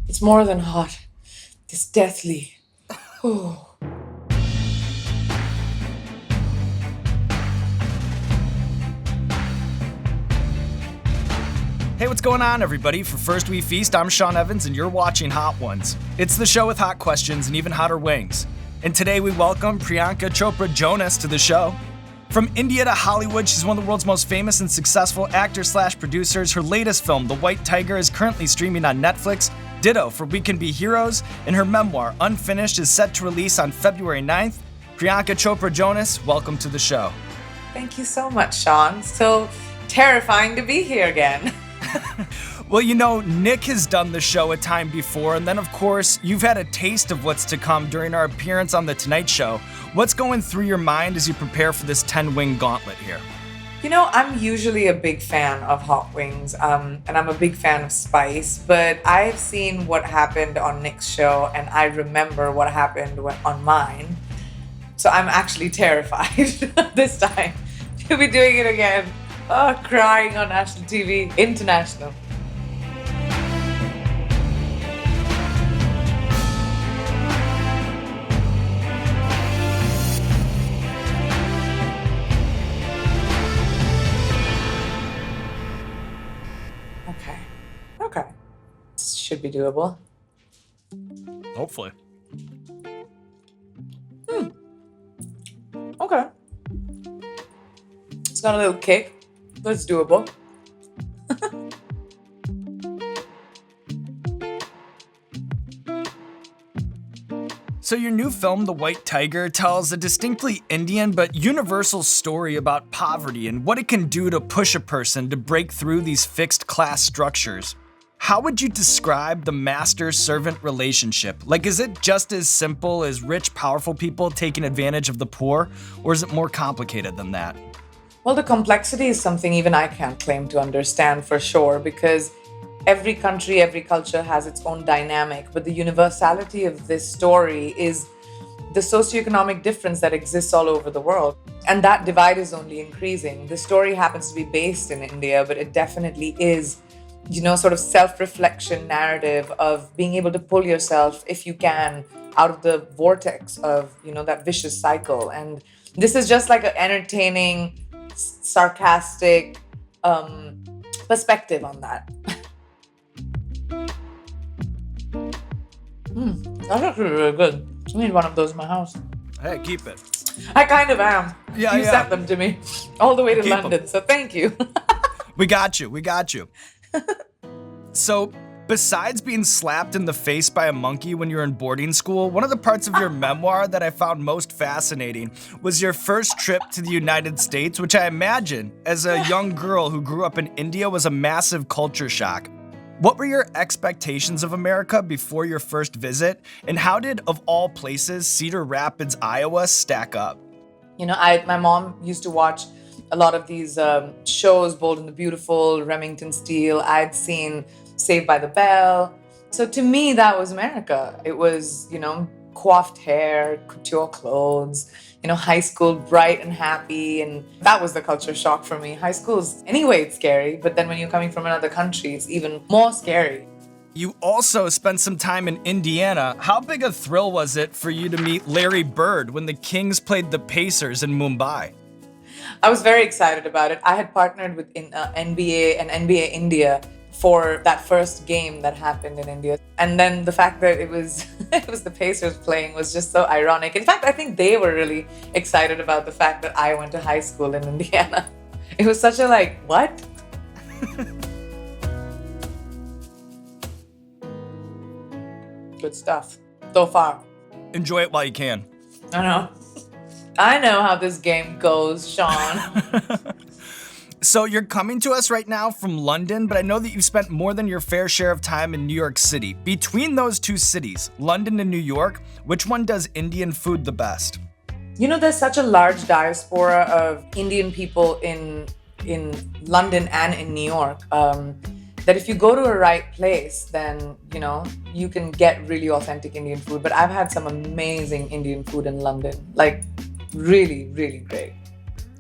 It's more than hot. It's deathly. Oh. Hey, what's going on, everybody? For First We Feast, I'm Sean Evans, and you're watching Hot Ones. It's the show with hot questions and even hotter wings. And today we welcome Priyanka Chopra Jonas to the show. From India to Hollywood, she's one of the world's most famous and successful actors/producers. Her latest film, The White Tiger, is currently streaming on Netflix. Ditto for We Can Be Heroes, and her memoir, Unfinished, is set to release on February 9th. Priyanka Chopra Jonas, welcome to the show. Thank you so much, Sean. So terrifying to be here again. Well, you know, Nick has done the show a time before, and then, of course, you've had a taste of what's to come during our appearance on The Tonight Show. What's going through your mind as you prepare for this 10-wing gauntlet here? You know, I'm usually a big fan of hot wings, and I'm a big fan of spice, but I've seen what happened on Nick's show, and I remember what happened on mine. So I'm actually terrified this time to be doing it again. Oh, crying on national TV, international. Okay. This should be doable. Hopefully. Okay. It's got a little kick. But it's doable. So your new film, The White Tiger, tells a distinctly Indian but universal story about poverty and what it can do to push a person to break through these fixed class structures. How would you describe the master-servant relationship? Like, is it just as simple as rich, powerful people taking advantage of the poor, or is it more complicated than that? Well, the complexity is something even I can't claim to understand for sure, because every country, every culture has its own dynamic. But the universality of this story is the socioeconomic difference that exists all over the world. And that divide is only increasing. The story happens to be based in India, but it definitely is, sort of self-reflection narrative of being able to pull yourself, if you can, out of the vortex of, that vicious cycle. And this is just like an entertaining, sarcastic perspective on that. That's actually really good. I need one of those in my house. Hey, keep it. I kind of am. Yeah, you sent them to me all the way to Keep London, so thank you. We got you. So, besides being slapped in the face by a monkey when you were in boarding school, one of the parts of your memoir that I found most fascinating was your first trip to the United States, which I imagine, as a young girl who grew up in India, was a massive culture shock. What were your expectations of America before your first visit, and how did, of all places, Cedar Rapids, Iowa, stack up? My mom used to watch a lot of these shows, Bold and the Beautiful, Remington Steele. I'd seen Saved by the Bell. So to me, that was America. It was, coiffed hair, couture clothes, high school, bright and happy. And that was the culture shock for me. High school's, anyway, it's scary. But then when you're coming from another country, it's even more scary. You also spent some time in Indiana. How big a thrill was it for you to meet Larry Bird when the Kings played the Pacers in Mumbai? I was very excited about it. I had partnered with NBA and NBA India for that first game that happened in India. And then the fact that it was the Pacers playing was just so ironic. In fact, I think they were really excited about the fact that I went to high school in Indiana. It was such a what? Good stuff so far. Enjoy it while you can. I know how this game goes, Sean. So you're coming to us right now from London, but I know that you've spent more than your fair share of time in New York City. Between those two cities, London and New York, which one does Indian food the best? There's such a large diaspora of Indian people in London and in New York that if you go to a right place, then, you can get really authentic Indian food. But I've had some amazing Indian food in London, really, really great.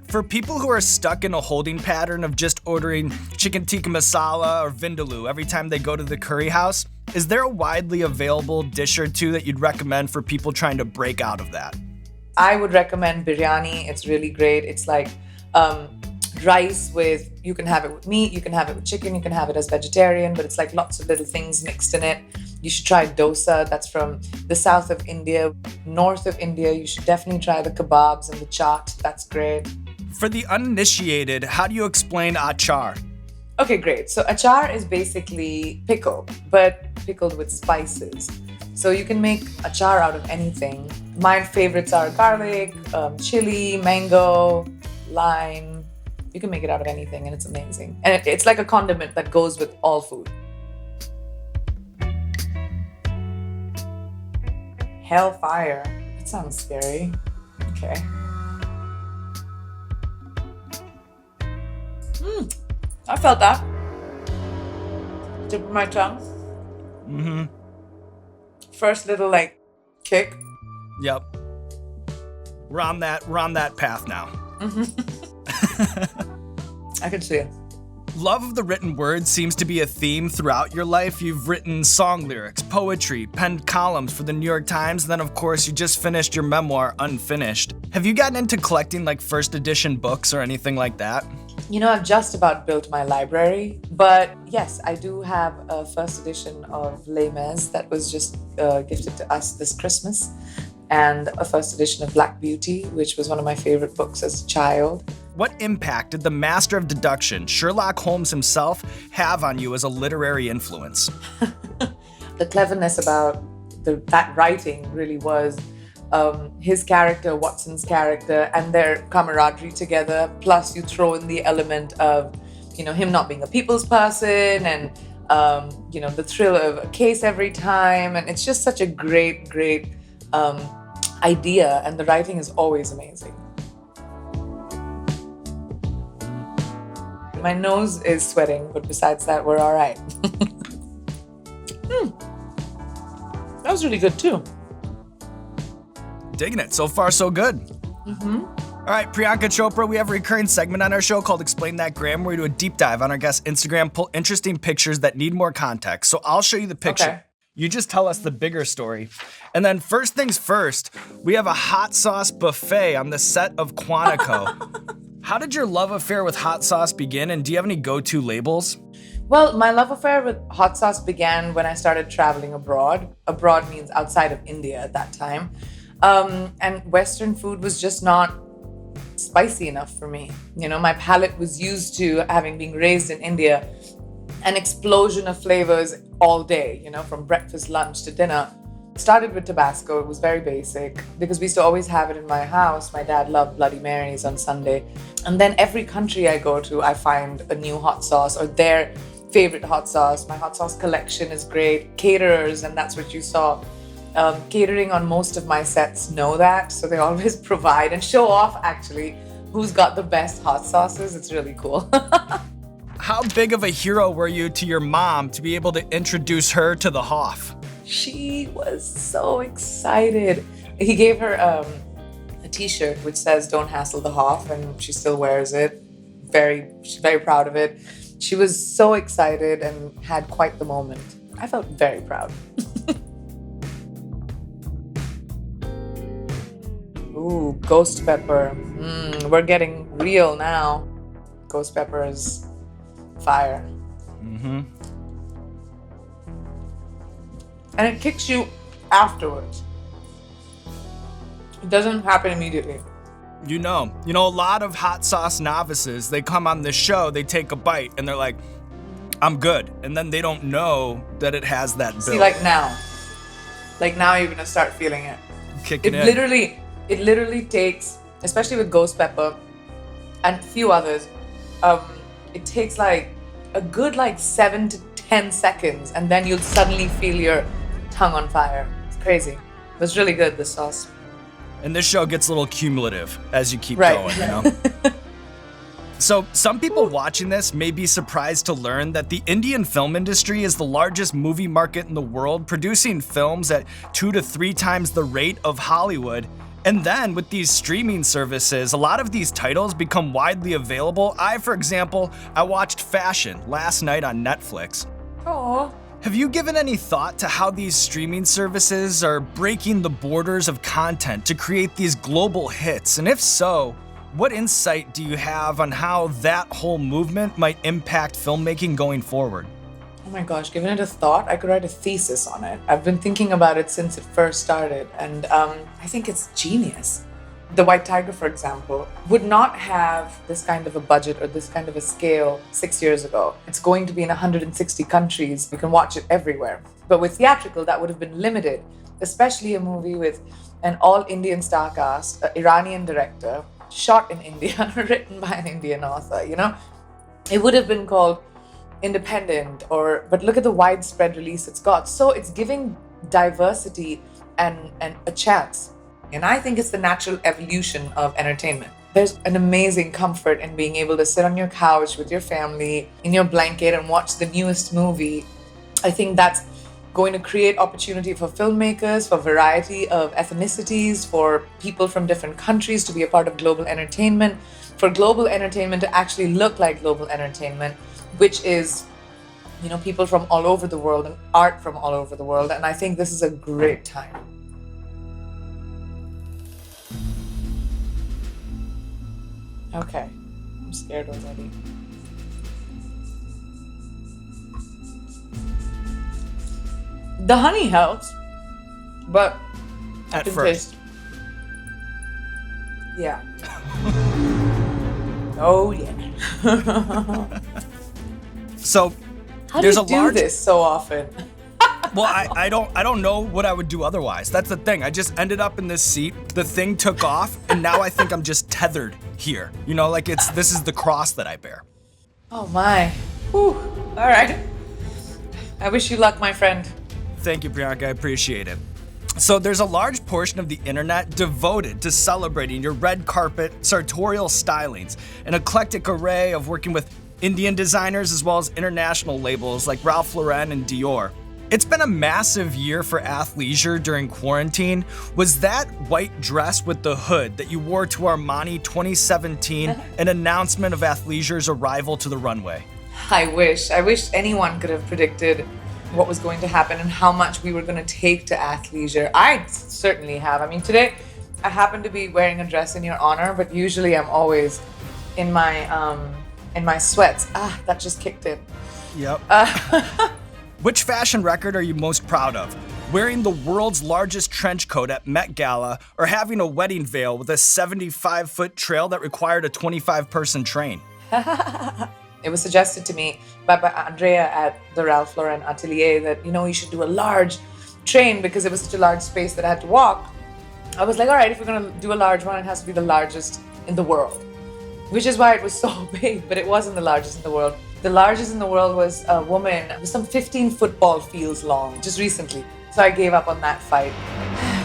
For people who are stuck in a holding pattern of just ordering chicken tikka masala or vindaloo every time they go to the curry house, is there a widely available dish or two that you'd recommend for people trying to break out of that? I would recommend biryani. It's really great. It's like rice with, you can have it with meat, you can have it with chicken, you can have it as vegetarian, but it's like lots of little things mixed in it. You should try dosa. That's from the south of India. North of India, you should definitely try the kebabs and the chaat. That's great. For the uninitiated, how do you explain achar? Okay, great. So achar is basically pickle, but pickled with spices. So you can make achar out of anything. My favorites are garlic, chili, mango, lime. You can make it out of anything and it's amazing. And it's like a condiment that goes with all food. Hellfire. That sounds scary. Okay. I felt that. Tip of my tongue. Mm-hmm. First little like kick. Yep. We're on that path now. I can see it. Love of the written word seems to be a theme throughout your life. You've written song lyrics, poetry, penned columns for the New York Times, and then of course you just finished your memoir, Unfinished. Have you gotten into collecting like first edition books or anything like that? You know, I've just about built my library, but yes, I do have a first edition of Les Mis that was just gifted to us this Christmas, and a first edition of Black Beauty, which was one of my favorite books as a child. What impact did the master of deduction, Sherlock Holmes himself, have on you as a literary influence? The cleverness about that writing really was his character, Watson's character, and their camaraderie together. Plus, you throw in the element of, him not being a people's person, and the thrill of a case every time. And it's just such a great idea, and the writing is always amazing. My nose is sweating, but besides that, we're all right. That was really good too. Digging it. So far, so good. Mm-hmm. All right, Priyanka Chopra, we have a recurring segment on our show called Explain That Gram, where we do a deep dive on our guest's Instagram, pull interesting pictures that need more context. So I'll show you the picture. Okay. You just tell us the bigger story. And then first things first, we have a hot sauce buffet on the set of Quantico. How did your love affair with hot sauce begin, and do you have any go-to labels? Well, my love affair with hot sauce began when I started traveling abroad. Abroad means outside of India at that time. And Western food was just not spicy enough for me. My palate was used to having been raised in India, an explosion of flavors all day, from breakfast, lunch to dinner. Started with Tabasco. It was very basic because we used to always have it in my house. My dad loved Bloody Marys on Sunday. And then every country I go to, I find a new hot sauce or their favorite hot sauce. My hot sauce collection is great. Caterers, and that's what you saw. Catering on most of my sets know that. So they always provide and show off, actually, who's got the best hot sauces. It's really cool. How big of a hero were you to your mom to be able to introduce her to the Hoff? She was so excited. He gave her a t-shirt which says "Don't hassle the Hoff," and she still wears it. She's very proud of it. She was so excited and had quite the moment. I felt very proud. Ooh, ghost pepper. We're getting real now. Ghost pepper is fire. Mm-hmm. And it kicks you afterwards. It doesn't happen immediately. A lot of hot sauce novices, they come on this show, they take a bite, and they're like, I'm good. And then they don't know that it has that build. See, like now you're gonna start feeling it. Kicking in. It literally takes, especially with ghost pepper and a few others, it takes like a good 7 to 10 seconds, and then you'll suddenly feel your tongue on fire. It's crazy. It was really good, this sauce. And this show gets a little cumulative as you keep Right. going, So some people watching this may be surprised to learn that the Indian film industry is the largest movie market in the world, producing films at 2 to 3 times the rate of Hollywood. And then with these streaming services, a lot of these titles become widely available. For example, I watched Fashion last night on Netflix. Oh. Have you given any thought to how these streaming services are breaking the borders of content to create these global hits? And if so, what insight do you have on how that whole movement might impact filmmaking going forward? Oh my gosh, given it a thought, I could write a thesis on it. I've been thinking about it since it first started, and I think it's genius. The White Tiger, for example, would not have this kind of a budget or this kind of a scale 6 years ago. It's going to be in 160 countries. You can watch it everywhere. But with theatrical, that would have been limited, especially a movie with an all-Indian star cast, an Iranian director, shot in India, written by an Indian author, you know? It would have been called independent, but look at the widespread release it's got. So it's giving diversity and a chance. And I think it's the natural evolution of entertainment. There's an amazing comfort in being able to sit on your couch with your family, in your blanket, and watch the newest movie. I think that's going to create opportunity for filmmakers, for variety of ethnicities, for people from different countries to be a part of global entertainment, for global entertainment to actually look like global entertainment, which is, you know, people from all over the world and art from all over the world. And I think this is a great time. Okay, I'm scared already. The honey helps, but At first. Yeah. Oh yeah. So How do there's you a do large this so often? Well, I don't know what I would do otherwise. That's the thing. I just ended up in this seat. The thing took off, and now I think I'm just tethered here. You know, like this is the cross that I bear. Oh my. Whew. All right. I wish you luck, my friend. Thank you, Priyanka. I appreciate it. So there's a large portion of the internet devoted to celebrating your red carpet sartorial stylings, an eclectic array of working with Indian designers as well as international labels like Ralph Lauren and Dior. It's been a massive year for athleisure during quarantine. Was that white dress with the hood that you wore to Armani 2017 an announcement of athleisure's arrival to the runway? I wish anyone could have predicted what was going to happen and how much we were going to take to athleisure. I certainly have. I mean, today I happen to be wearing a dress in your honor, but usually I'm always in my sweats. That just kicked in. Yep. Which fashion record are you most proud of? Wearing the world's largest trench coat at Met Gala, or having a wedding veil with a 75-foot trail that required a 25-person train? It was suggested to me by Andrea at the Ralph Lauren atelier that, you know, you should do a large train because it was such a large space that I had to walk. I was like, all right, if we're going to do a large one, it has to be the largest in the world, which is why it was so big, but it wasn't the largest in the world. The largest in the world was a woman with some 15 football fields long, just recently. So I gave up on that fight.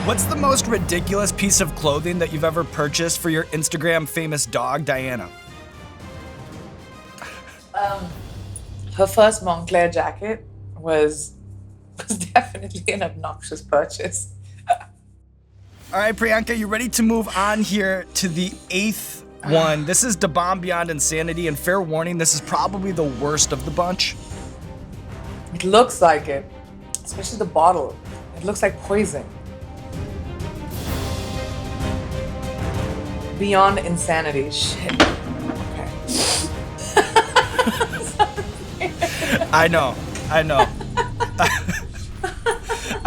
What's the most ridiculous piece of clothing that you've ever purchased for your Instagram famous dog, Diana? Her first Montclair jacket was definitely an obnoxious purchase. All right, Priyanka, you ready to move on here to the 8th one? This is The Bomb Beyond Insanity, and fair warning, this is probably the worst of the bunch. It looks like it, especially the bottle. It looks like poison. Beyond Insanity. Shit. Okay. I know. I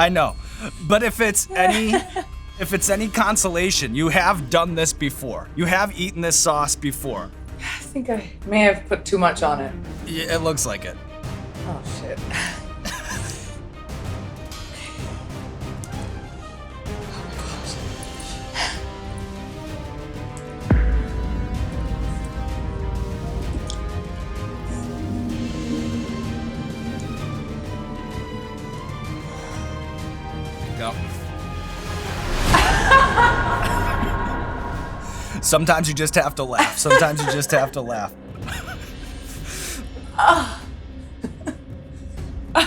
know. But if it's any consolation, you have done this before. You have eaten this sauce before. I think I may have put too much on it. Yeah, it looks like it. Oh, shit. Go. Sometimes you just have to laugh. Sometimes you just have to laugh. Oh my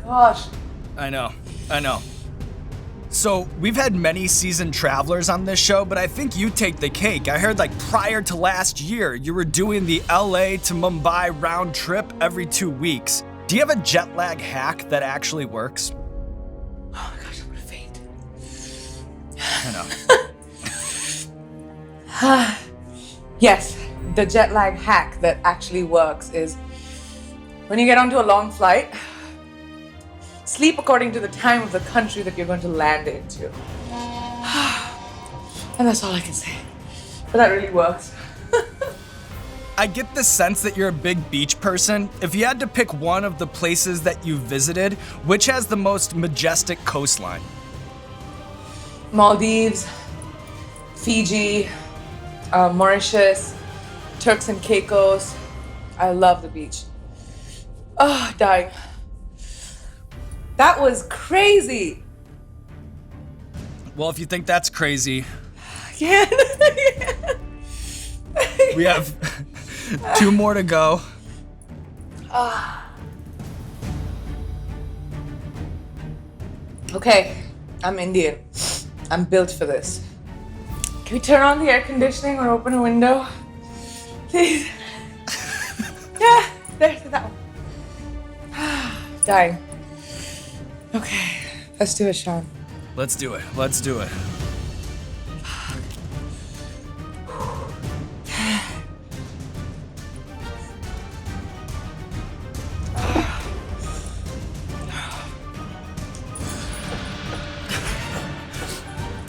gosh. I know. So we've had many seasoned travelers on this show, but I think you take the cake. I heard prior to last year, you were doing the LA to Mumbai round trip every 2 weeks. Do you have a jet lag hack that actually works? Oh my gosh, I'm gonna faint. I know. Yes, the jet lag hack that actually works is when you get onto a long flight, sleep according to the time of the country that you're going to land into. And that's all I can say. But that really works. I get the sense that you're a big beach person. If you had to pick one of the places that you visited, which has the most majestic coastline? Maldives, Fiji, Mauritius, Turks and Caicos. I love the beach. Oh, dying. That was crazy. Well, if you think that's crazy, Yeah. we have 2 more to go. Okay, I'm Indian. I'm built for this. Can we turn on the air conditioning or open a window? Please. Yeah, there's that one. Dying. Okay, let's do it, Sean. Let's do it. Let's do it.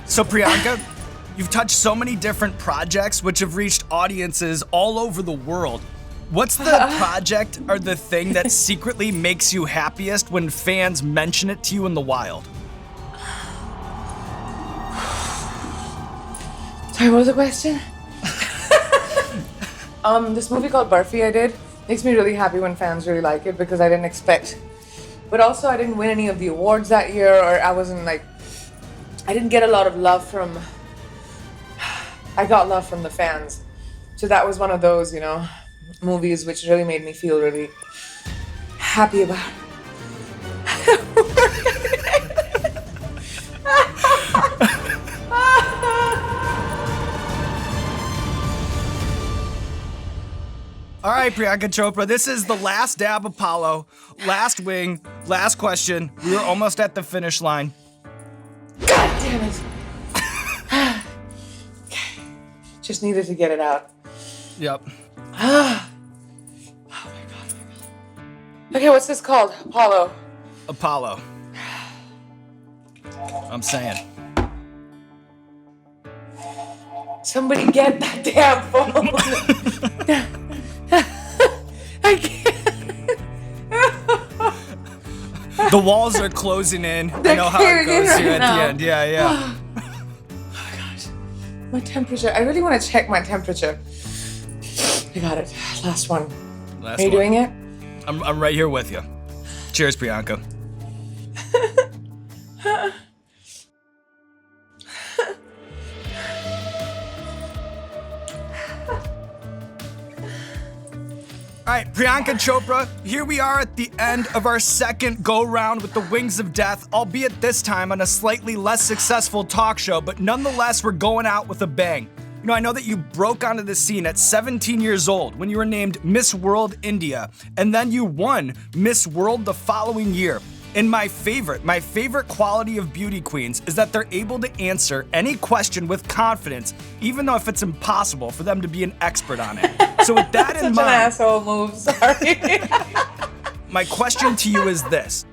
So Priyanka, you've touched so many different projects which have reached audiences all over the world. What's the project or the thing that secretly makes you happiest when fans mention it to you in the wild? Sorry, what was the question? This movie called Barfi I did makes me really happy when fans really like it because I didn't expect. But also I didn't win any of the awards that year, or I didn't get a lot of love from, I got love from the fans. So that was one of those, movies which really made me feel really happy about. All right, Priyanka Chopra, this is the last dab Apollo, last wing, last question. We were almost at the finish line. God damn it. Okay. Just needed to get it out. Yep. Oh my God. Okay, what's this called? Apollo. Apollo. I'm saying. Somebody get that damn phone. I can't. The walls are closing in. I They're know how it caving in goes here right at now. the end. Yeah. Oh gosh. My temperature. I really want to check my temperature. I got it. Last one. Last Are you one. doing it? I'm right here with you. Cheers, Priyanka. All right, Priyanka Chopra, here we are at the end of our second go-round with the Wings of Death, albeit this time on a slightly less successful talk show, but nonetheless, we're going out with a bang. I know that you broke onto the scene at 17 years old when you were named Miss World India, and then you won Miss World the following year. And my favorite quality of beauty queens is that they're able to answer any question with confidence, even though if it's impossible for them to be an expert on it. So with that in Such mind, an asshole move. Sorry. my question to you is this.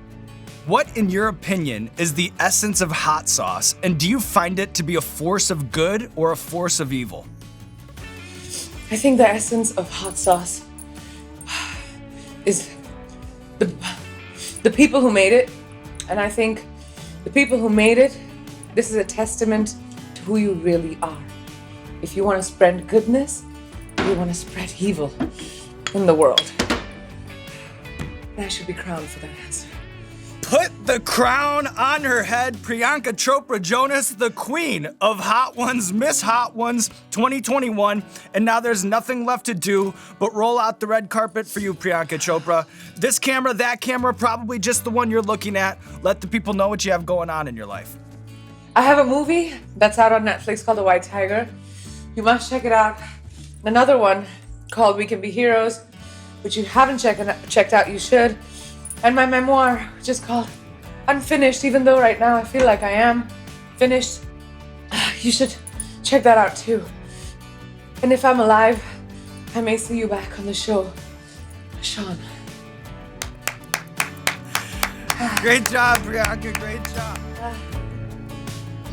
What, in your opinion, is the essence of hot sauce, and do you find it to be a force of good or a force of evil? I think the essence of hot sauce is the people who made it. And I think the people who made it, this is a testament to who you really are. If you want to spread goodness, you want to spread evil in the world. And I should be crowned for that answer. Put the crown on her head, Priyanka Chopra Jonas, the queen of Hot Ones, Miss Hot Ones 2021. And now there's nothing left to do but roll out the red carpet for you, Priyanka Chopra. This camera, that camera, probably just the one you're looking at. Let the people know what you have going on in your life. I have a movie that's out on Netflix called The White Tiger. You must check it out. Another one called We Can Be Heroes, which you haven't checked out, you should. And my memoir, which is called Unfinished, even though right now I feel like I am finished. You should check that out too. And if I'm alive, I may see you back on the show. Sean. Great job, Priyanka. Great job.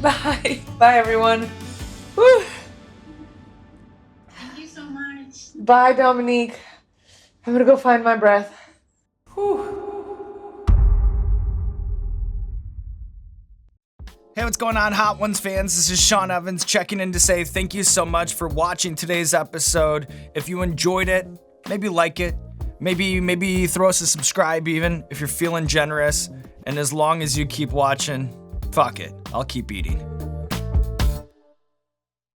Bye. Bye, everyone. Woo. Thank you so much. Bye, Dominique. I'm gonna go find my breath. Whew. Hey, what's going on, Hot Ones fans? This is Sean Evans checking in to say thank you so much for watching today's episode. If you enjoyed it, maybe like it. Maybe throw us a subscribe even if you're feeling generous. And as long as you keep watching, fuck it, I'll keep eating.